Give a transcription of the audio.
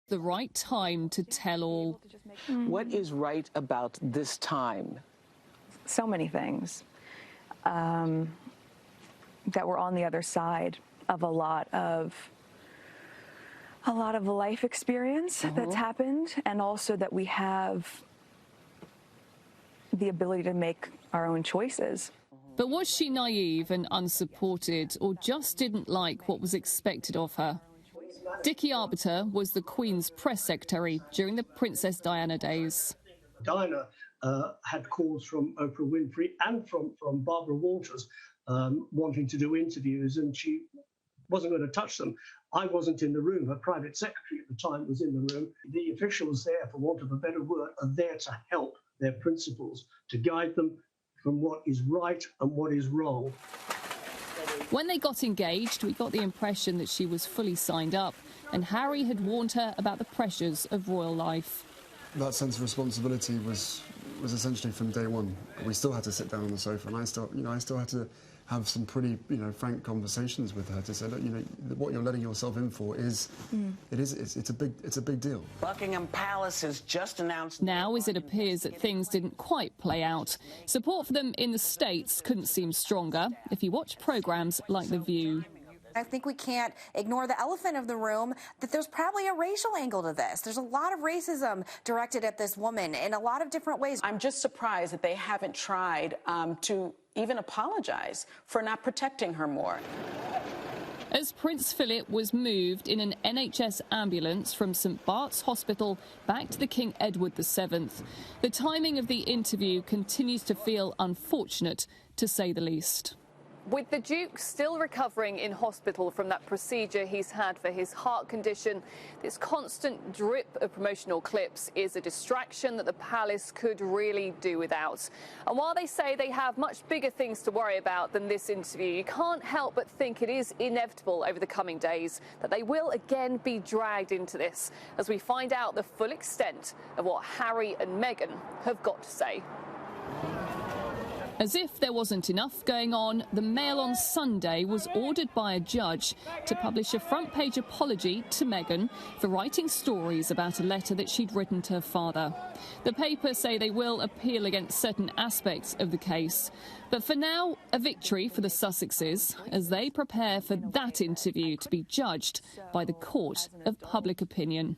The right time to tell all. What is right about this time? So many things. That we're on the other side of a lot of life experience that's happened, and also that we have the ability to make our own choices. But was she naive and unsupported, or just didn't like what was expected of her? Dickie Arbiter was the Queen's press secretary during the Princess Diana days. Diana had calls from Oprah Winfrey and from Barbara Walters wanting to do interviews, and she wasn't going to touch them. I wasn't in the room. Her private secretary at the time was in the room. The officials there, for want of a better word, are there to help their principals, to guide them from what is right and what is wrong. When they got engaged, we got the impression that she was fully signed up, and Harry had warned her about the pressures of royal life. That sense of responsibility was essentially from day one. We still had to sit down on the sofa, and I still had to have some pretty, frank conversations with her to say, look, what you're letting yourself in for it's a big deal. Buckingham Palace has just announced. Now, as it appears that things didn't quite play out, support for them in the States couldn't seem stronger if you watch programmes like The View. I think we can't ignore the elephant of the room, that there's probably a racial angle to this. There's a lot of racism directed at this woman in a lot of different ways. I'm just surprised that they haven't tried to even apologize for not protecting her more. As Prince Philip was moved in an NHS ambulance from St Bart's Hospital back to the King Edward VII, the timing of the interview continues to feel unfortunate, to say the least. With the Duke still recovering in hospital from that procedure he's had for his heart condition, this constant drip of promotional clips is a distraction that the palace could really do without. And while they say they have much bigger things to worry about than this interview, you can't help but think it is inevitable over the coming days that they will again be dragged into this as we find out the full extent of what Harry and Meghan have got to say. As if there wasn't enough going on, the Mail on Sunday was ordered by a judge to publish a front-page apology to Meghan for writing stories about a letter that she'd written to her father. The paper say they will appeal against certain aspects of the case. But for now, a victory for the Sussexes as they prepare for that interview to be judged by the court of public opinion.